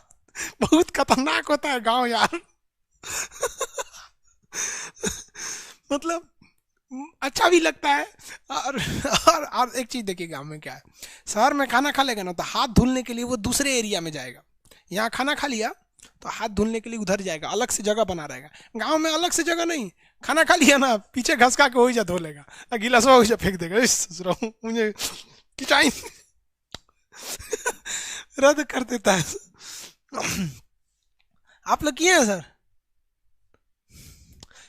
बहुत खतरनाक होता है गांव यार। मतलब अच्छा भी लगता है। और एक चीज देखिए गांव में क्या है, शहर में खाना खा लेगा ना तो हाथ धुलने के लिए वो दूसरे एरिया में जाएगा। यहाँ खाना खा लिया तो हाथ धुलने के लिए उधर जाएगा, अलग से जगह बना रहेगा। गांव में अलग से जगह नहीं, खाना खा लिया ना पीछे घसका के वही जा धो लेगा, गिलासवा वही जा फेंक देगा। मुझे किचाई रद्द कर देता है। आप लोग किए हैं सर?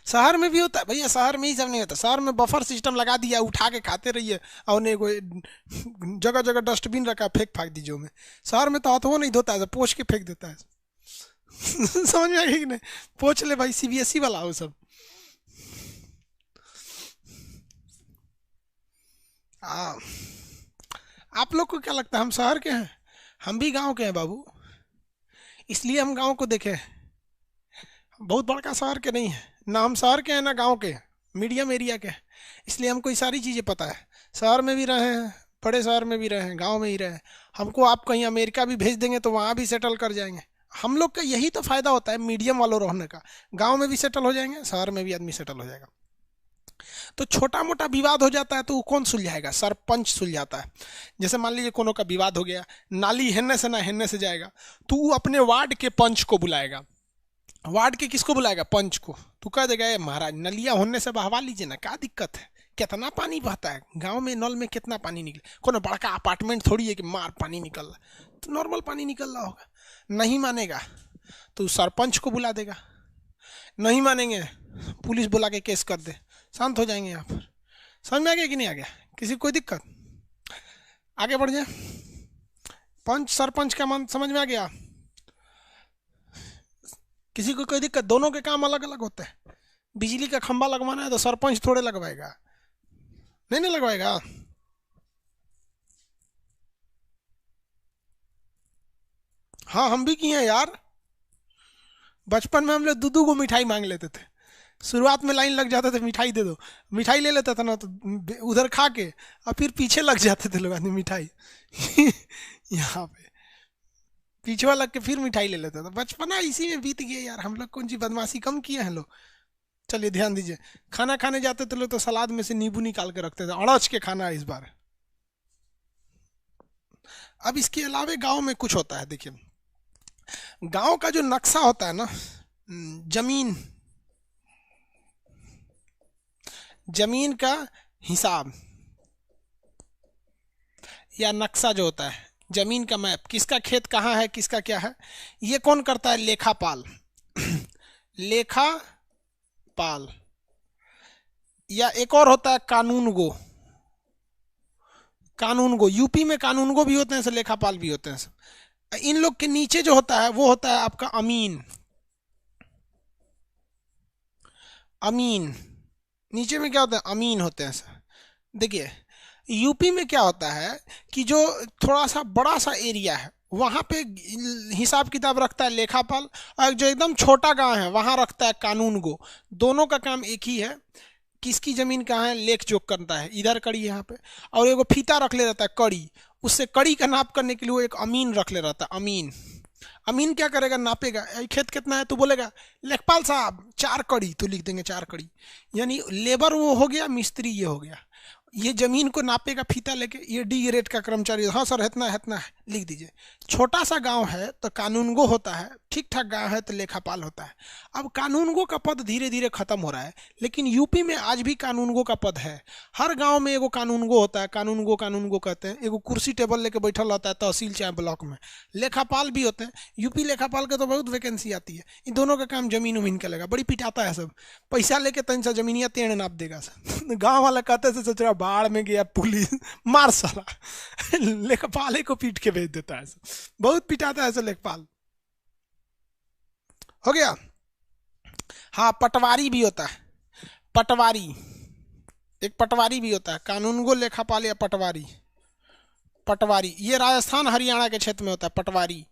शहर में भी होता है भैया, शहर में ही सब नहीं होता। शहर में बफर सिस्टम लगा दिया, उठा के खाते रहिए, और जगह जगह डस्टबिन रखा, फेंक फाक दीजिए में। शहर में तो हाथों नहीं धोता है, पोछ के फेंक देता है। समझ में आ गया कि नहीं? पोछ ले भाई, सीबीएसई वाला हो सब। आप लोग को क्या लगता है हम शहर के हैं? हम भी गांव के हैं बाबू, इसलिए हम गांव को देखे। बहुत बड़का शहर के नहीं है ना, हम शहर के हैं ना गांव के, मीडियम एरिया के, इसलिए हमको ये सारी चीज़ें पता है। शहर में भी रहे हैं, बड़े शहर में भी रहे हैं, गांव में ही रहे हैं। हमको आप कहीं अमेरिका भी भेज देंगे तो वहाँ भी सेटल कर जाएंगे। हम लोग का यही तो फायदा होता है मीडियम वालों रहने का। गांव में भी सेटल हो जाएंगे, शहर में भी आदमी सेटल हो जाएगा। तो छोटा मोटा विवाद हो जाता है तो वो कौन सुलझाएगा? सरपंच सुलझाता है। जैसे मान लीजिए कोनो का विवाद हो गया, नाली हेलने से ना हेलने से जाएगा, तो वो अपने वार्ड के पंच को बुलाएगा। वार्ड के किसको बुलाएगा? पंच को। तू कह देगा महाराज नलिया होने से बहवा लीजिए ना, क्या दिक्कत है, कितना पानी बहता है गांव में, नल में कितना पानी निकले, कोनो बड़का अपार्टमेंट थोड़ी है कि मार पानी निकल रहा, तो नॉर्मल पानी निकल रहा होगा। नहीं मानेगा तो सरपंच को बुला देगा, नहीं मानेंगे पुलिस बुला के केस कर दे, शांत हो जाएंगे यहाँ पर। समझ में आ गया कि नहीं आ गया? किसी को कोई दिक्कत? आगे बढ़ जाए। पंच सरपंच का मान समझ में आ गया? किसी को कोई दिक्कत? दोनों के काम अलग अलग होते हैं। बिजली का खंभा लगवाना है तो सरपंच थोड़े लगवाएगा, नहीं नहीं लगवाएगा। हाँ हम भी किए हैं यार। बचपन में हम लोग दो दो को मिठाई मांग लेते थे। शुरुआत में लाइन लग जाते थे, मिठाई दे दो, मिठाई ले लेता था ना, तो उधर खा के और फिर पीछे लग जाते थे लोग आदमी मिठाई यहाँ पे पीछे लग के फिर मिठाई ले लेता था। बचपना इसी में बीत गया यार। हम लोग कौन सी बदमाशी कम किए हैं लोग। चलिए ध्यान दीजिए, खाना खाने जाते थे लोग तो सलाद में से नींबू निकाल के रखते थे, अड़च के खाना है इस बार। अब इसके अलावे गांव में कुछ होता है, देखिए गांव का जो नक्शा होता है ना, जमीन जमीन का हिसाब या नक्शा जो होता है, जमीन का मैप, किसका खेत कहाँ है, किसका क्या है, ये कौन करता है? लेखापाल लेखापाल। या एक और होता है कानून गो यूपी में कानून गो भी होते हैं, लेखापाल भी होते हैं। इन लोग के नीचे जो होता है वो होता है आपका अमीन। अमीन नीचे में क्या होता है? अमीन होते हैं सर। देखिए यूपी में क्या होता है कि जो थोड़ा सा बड़ा सा एरिया है वहाँ पे हिसाब किताब रखता है लेखापाल, और जो एकदम छोटा गांव है वहाँ रखता है कानून गो। दोनों का काम एक ही है, किसकी जमीन कहाँ है लेख जोख करता है। इधर कड़ी है यहाँ पे, और एगो फीता रख ले रहता है कड़ी, उससे कड़ी का नाप करने के लिए वो एक अमीन रख ले रहता है। अमीन अमीन क्या करेगा? नापेगा, खेत कितना है तो बोलेगा लेखपाल साहब 4 कड़ी, तो लिख देंगे 4 कड़ी। यानी लेबर वो हो गया, मिस्त्री ये हो गया। ये जमीन को नापेगा फीता लेके, ये डी ग्रेड का कर्मचारी, हाँ सर इतना है इतना है, लिख दीजिए। छोटा सा गांव है तो कानूनगो होता है, ठीक ठाक गांव है तो लेखापाल होता है। अब कानूनगो का पद धीरे धीरे खत्म हो रहा है, लेकिन यूपी में आज भी कानूनगो का पद है। हर गांव में एगो कानूनगो होता है, कानूनगो कहते हैं। एगो कुर्सी टेबल लेके बैठल रहता है तहसील चाहे ब्लॉक में। लेखापाल भी होते हैं, यूपी लेखापाल के तो बहुत वैकेंसी आती है। इन दोनों का काम जमीन उमीन का लगा, बड़ी पिटाता है सब, पैसा लेके तन सा जमीनिया टेढ़ नाप देगा सब। गाँव वाला कहते से सोच रहा बाढ़ में गया पुलिस मार साला, लेखपाल को पीट के भेज देता है, बहुत पिटाता है लेखपाल। हो गया। हाँ पटवारी भी होता है, पटवारी एक पटवारी भी होता है, कानूनगो लेखापाल या पटवारी। पटवारी ये राजस्थान हरियाणा के क्षेत्र में होता है पटवारी।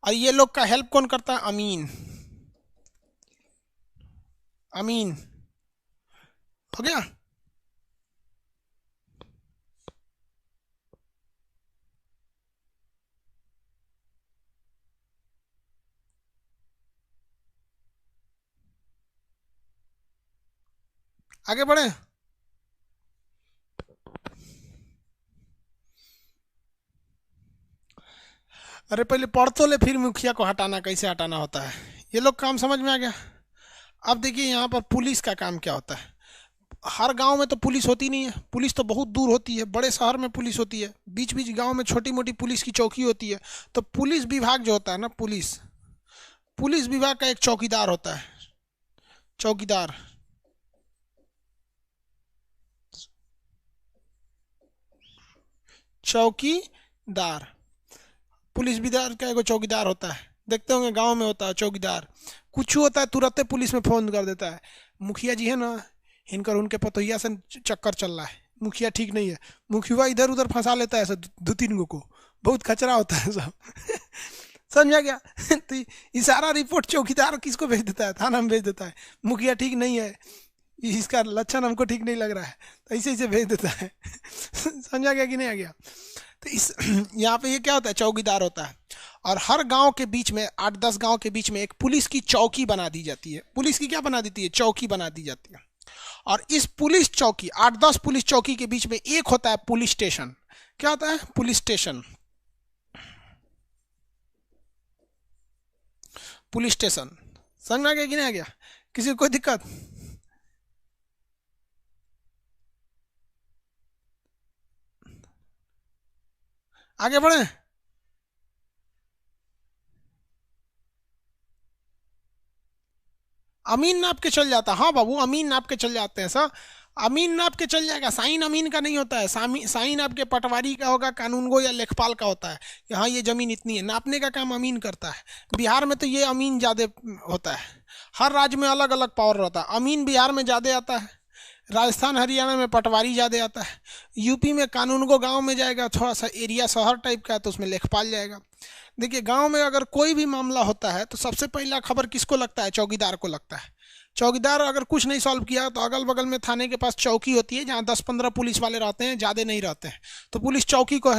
और ये लोग का हेल्प कौन करता है? अमीन। अमीन हो गया। आगे बढ़े। अरे पहले पढ़ तो ले, फिर मुखिया को हटाना कैसे हटाना होता है, ये लोग काम समझ में आ गया। अब देखिए यहाँ पर पुलिस का काम क्या होता है। हर गांव में तो पुलिस होती नहीं है, पुलिस तो बहुत दूर होती है। बड़े शहर में पुलिस होती है, बीच बीच गांव में छोटी मोटी पुलिस की चौकी होती है। तो पुलिस विभाग जो होता है ना, पुलिस पुलिस विभाग का एक चौकीदार होता है। चौकीदार चौकीदार पुलिस विभाग का एक चौकीदार होता है। देखते होंगे गांव में होता है चौकीदार, कुछ होता है तुरंत पुलिस में फोन कर देता है, मुखिया जी है ना, इनकर उनके पतोहिया से चक्कर चल रहा है, मुखिया ठीक नहीं है। मुखिया इधर उधर फंसा लेता है सब, दो तीन को, बहुत खचरा होता है सब। समझा गया। तो ये सारा रिपोर्ट चौकीदार किसको भेज देता है? थाना में भेज देता है, मुखिया ठीक नहीं है, इसका लक्षण हमको ठीक नहीं लग रहा है, तो ऐसे ऐसे भेज देता है। समझा गया कि नहीं आ गया? तो इस यहाँ पे ये क्या होता है? चौकीदार होता है। और हर गांव के बीच में, 8-10 गांव के बीच में एक पुलिस की चौकी बना दी जाती है। पुलिस की क्या बना देती है? चौकी बना दी जाती है। और इस पुलिस चौकी, 8-10 पुलिस चौकी के बीच में एक होता है पुलिस स्टेशन। क्या होता है? Police station. पुलिस स्टेशन समझ में आ गया कि नहीं आ गया? किसी को कोई दिक्कत? आगे बढ़े। अमीन नाप के चल जाता, हाँ बाबू अमीन नाप के चल जाते हैं सर। अमीन नाप के चल जाएगा, साइन अमीन का नहीं होता है। साइन आपके पटवारी का होगा, कानूनगो या लेखपाल का होता है कि हाँ ये जमीन इतनी है। नापने का काम अमीन करता है। बिहार में तो ये अमीन ज़्यादा होता है, हर राज्य में अलग अलग पावर रहता है। अमीन बिहार में ज़्यादा आता है, राजस्थान हरियाणा में पटवारी ज़्यादा आता है। यूपी में कानून को गांव में जाएगा, थोड़ा सा एरिया शहर टाइप का है तो उसमें लेखपाल जाएगा। देखिए गांव में अगर कोई भी मामला होता है तो सबसे पहला खबर किसको लगता है? चौकीदार को लगता है। चौकीदार अगर कुछ नहीं सॉल्व किया तो अगल बगल में थाने के पास चौकी होती है जहाँ 10-15 पुलिस वाले रहते हैं, ज़्यादा नहीं रहते हैं, तो पुलिस चौकी को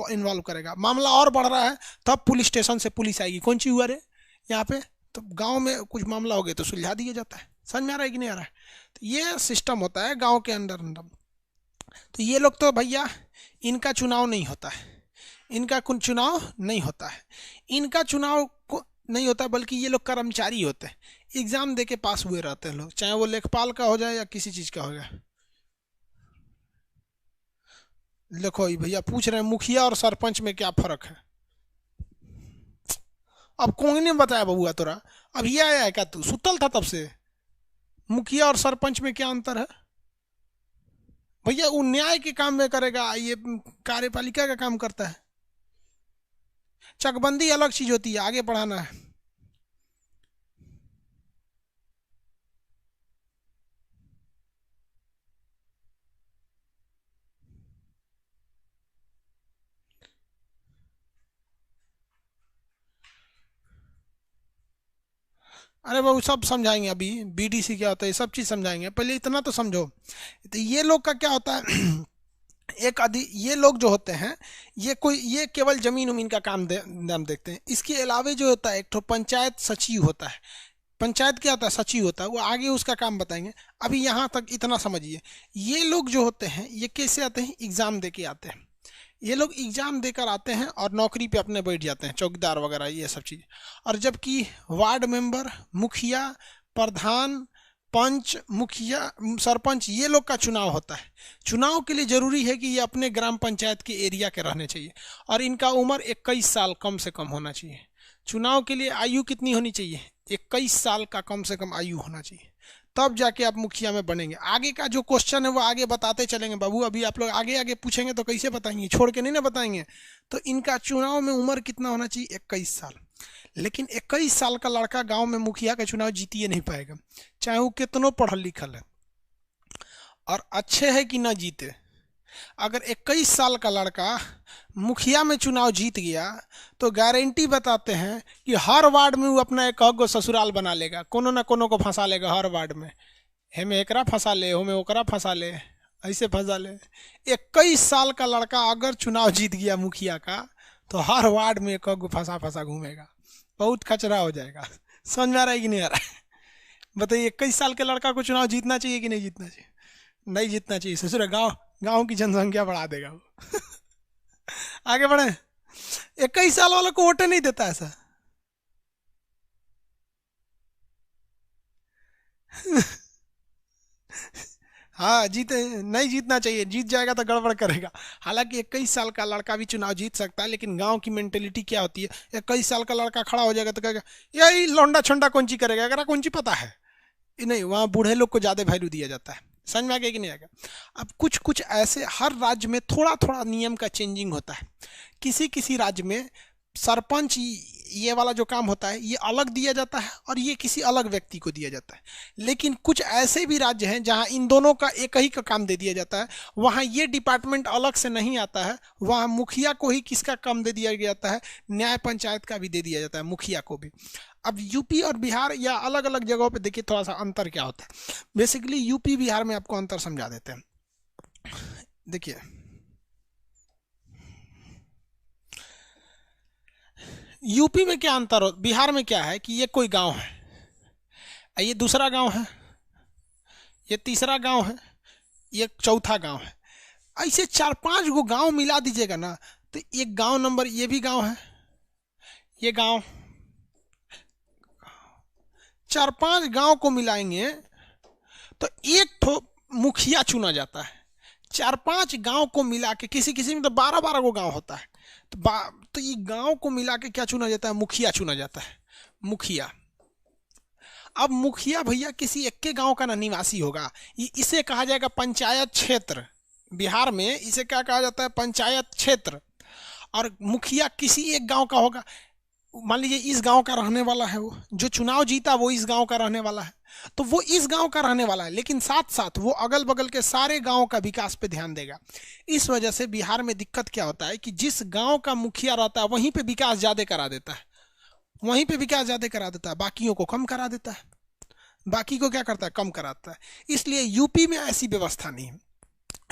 इन्वॉल्व करेगा। मामला और बढ़ रहा है तब पुलिस स्टेशन से पुलिस आएगी, कौन चीज हुआ रे यहाँ पे, तो गांव में कुछ मामला हो गया तो सुलझा दिया जाता है। समझ में आ रहा है कि नहीं आ रहा है? तो ये सिस्टम होता है गाँव के अंदर अंदर। तो ये लोग तो भैया इनका चुनाव नहीं होता है, इनका कुछ चुनाव नहीं होता है, इनका चुनाव नहीं होता, बल्कि ये लोग कर्मचारी होते हैं, एग्जाम दे के पास हुए रहते हैं लोग, चाहे वो लेखपाल का हो जाए या किसी चीज का हो जाए। देखो ये भैया पूछ रहे हैं मुखिया और सरपंच में क्या फर्क है। अब कौन ने बताया बबुआ तोरा? अभी आया है क्या? तू सुतल था तब से? मुखिया और सरपंच में क्या अंतर है भैया? वो न्याय के काम में करेगा, ये कार्यपालिका का काम करता है। चकबंदी अलग चीज होती है, आगे बढ़ाना है। अरे बाबू सब समझाएंगे, अभी बीडीसी क्या होता है सब चीज समझाएंगे, पहले इतना तो समझो। तो ये लोग का क्या होता है ये लोग जो होते हैं ये केवल जमीन उमीन का नाम देखते हैं। इसके अलावे जो होता है एक तो पंचायत सचिव होता है। पंचायत क्या होता है? सचिव होता है, वो आगे उसका काम बताएंगे। अभी यहाँ तक इतना समझिए। ये लोग जो होते हैं ये कैसे आते हैं? एग्जाम दे के आते हैं। ये लोग एग्जाम देकर आते हैं और नौकरी पे अपने बैठ जाते हैं, चौकीदार वगैरह ये सब चीज़। और जबकि वार्ड मेंबर, मुखिया, प्रधान, पंच, मुखिया, सरपंच ये लोग का चुनाव होता है। चुनाव के लिए जरूरी है कि ये अपने ग्राम पंचायत के एरिया के रहने चाहिए और इनका उम्र 21 साल कम से कम होना चाहिए। चुनाव के लिए आयु कितनी होनी चाहिए? 21 साल का कम से कम आयु होना चाहिए, तब जाके आप मुखिया में बनेंगे। आगे का जो क्वेश्चन है वो आगे बताते चलेंगे बाबू, अभी आप लोग आगे आगे पूछेंगे तो कैसे बताएंगे, छोड़ के नहीं ना बताएंगे। तो इनका चुनाव में उम्र कितना होना चाहिए? 21 साल। लेकिन 21 साल का लड़का गांव में मुखिया का चुनाव जीतिए नहीं पाएगा, चाहे वो कितनों पढ़ल लिखल है और अच्छे है कि ना जीते। अगर 21 साल का लड़का मुखिया में चुनाव जीत गया तो गारंटी बताते हैं कि हर वार्ड में वो अपना एक गो ससुराल बना लेगा, कोनो ना कोनो को फंसा लेगा हर वार्ड में। हेमे एकरा फंसा ले, होमे ओकरा फंसा ले, ऐसे फंसा ले। 21 साल का लड़का अगर चुनाव जीत गया मुखिया का तो हर वार्ड में एक गो फंसा फंसा घूमेगा, बहुत खचरा हो जाएगा। समझ में आ रहा है कि नहीं आ रहा है? बताइए 21 साल के लड़का को चुनाव जीतना चाहिए कि नहीं जीतना चाहिए? नहीं जीतना चाहिए। ससुर गांव की जनसंख्या बढ़ा देगा वो। आगे बढ़े। 21 साल वालों को वोट नहीं देता ऐसा। हाँ जीते, नहीं जीतना चाहिए, जीत जाएगा तो गड़बड़ करेगा। हालांकि 21 साल का लड़का भी चुनाव जीत सकता है, लेकिन गांव की मेंटेलिटी क्या होती है? 21 साल का लड़का खड़ा हो जाएगा तो कहेगा यही लौंडा छोंडा कौन ची करेगा, अगर कौन ची पता है नहीं। वहाँ बूढ़े लोग को ज़्यादा वैल्यू दिया जाता है। समझ में आ गया कि नहीं आ गया? अब कुछ कुछ ऐसे हर राज्य में थोड़ा थोड़ा नियम का चेंजिंग होता है। किसी किसी राज्य में सरपंच ये वाला जो काम होता है ये अलग दिया जाता है और ये किसी अलग व्यक्ति को दिया जाता है। लेकिन कुछ ऐसे भी राज्य हैं जहां इन दोनों का एक ही का काम दे दिया जाता है, वहां ये डिपार्टमेंट अलग से नहीं आता है, वहां मुखिया को ही किसका काम दे दिया जाता है? न्याय पंचायत का भी दे दिया जाता है, मुखिया को भी। अब यूपी और बिहार या अलग अलग जगहों पे देखिए थोड़ा सा अंतर क्या होता है। बेसिकली यूपी बिहार में आपको अंतर समझा देते हैं। देखिए यूपी में क्या अंतर हो, बिहार में क्या है कि ये कोई गांव है, ये दूसरा गांव है, ये तीसरा गांव है, ये चौथा गांव है। ऐसे 4-5 गो गांव मिला दीजिएगा ना तो एक गांव नंबर, ये भी गांव है, ये गांव, 4-5 गांव को मिलाएंगे तो एक ठो मुखिया चुना जाता है। 4-5 गांव को मिला के, किसी किसी में तो 12-12 गो गांव होता है, तो ये गांव को मिला के क्या चुना जाता है? मुखिया चुना जाता है, मुखिया। अब मुखिया भैया किसी एक के गांव का ना निवासी होगा, इसे कहा जाएगा पंचायत क्षेत्र। बिहार में इसे क्या कहा जाता है? पंचायत क्षेत्र। और मुखिया किसी एक गांव का होगा। मान लीजिए इस गांव का रहने वाला है, वो जो चुनाव जीता वो इस गांव का रहने वाला है, तो वो इस गांव का रहने वाला है, लेकिन साथ साथ वो अगल बगल के सारे गांव का विकास पे ध्यान देगा। इस वजह से बिहार में दिक्कत क्या होता है कि जिस गांव का मुखिया रहता है वहीं पे विकास ज्यादा करा देता है, वहीं पे विकास ज्यादा करा देता है, बाकियों को कम करा देता है, बाकी को क्या करता है, कम कराता है। इसलिए यूपी में ऐसी व्यवस्था नहीं है।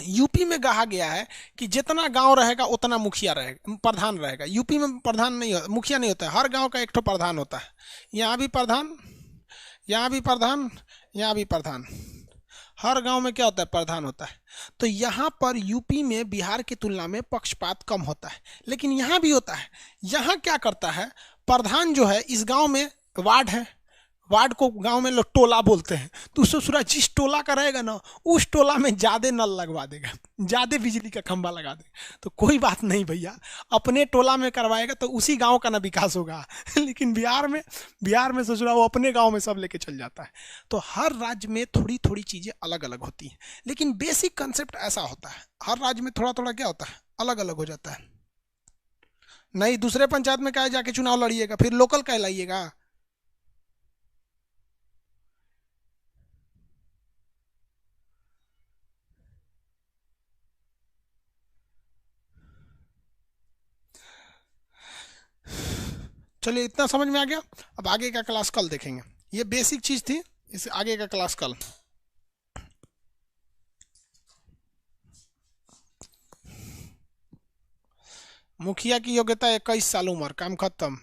यूपी में कहा गया है कि जितना गांव रहेगा उतना मुखिया रहेगा, प्रधान रहेगा। यूपी में प्रधान नहीं हो, मुखिया नहीं होता है, हर गांव का एक ठो प्रधान होता है। यहाँ भी प्रधान, यहाँ भी प्रधान, यहाँ भी प्रधान, हर गांव में क्या होता है, प्रधान होता है। तो यहाँ पर यूपी में बिहार की तुलना में पक्षपात कम होता है, लेकिन यहाँ भी होता है। यहाँ क्या करता है, प्रधान जो है, इस गांव में वार्ड है, वार्ड को गांव में लोग टोला बोलते हैं, तो उससे सूरा जिस टोला का रहेगा ना, उस टोला में ज्यादा नल लगवा देगा, ज्यादा बिजली का खंभा लगा देगा। तो कोई बात नहीं भैया, अपने टोला में करवाएगा तो उसी गांव का ना विकास होगा। लेकिन बिहार में सोच रहा वो अपने गांव में सब लेके चल जाता है। तो हर राज्य में थोड़ी थोड़ी चीजें अलग अलग होती हैं, लेकिन बेसिक कंसेप्ट ऐसा होता है, हर राज्य में थोड़ा थोड़ा क्या होता है, अलग अलग हो जाता है। नहीं, दूसरे पंचायत में क्या जाके चुनाव लड़िएगा, फिर लोकल कहलाइएगा। चलिए, इतना समझ में आ गया। अब आगे का क्लास कल देखेंगे, ये बेसिक चीज थी, इस आगे का क्लास कल। मुखिया की योग्यता 21 साल उम्र, काम खत्म।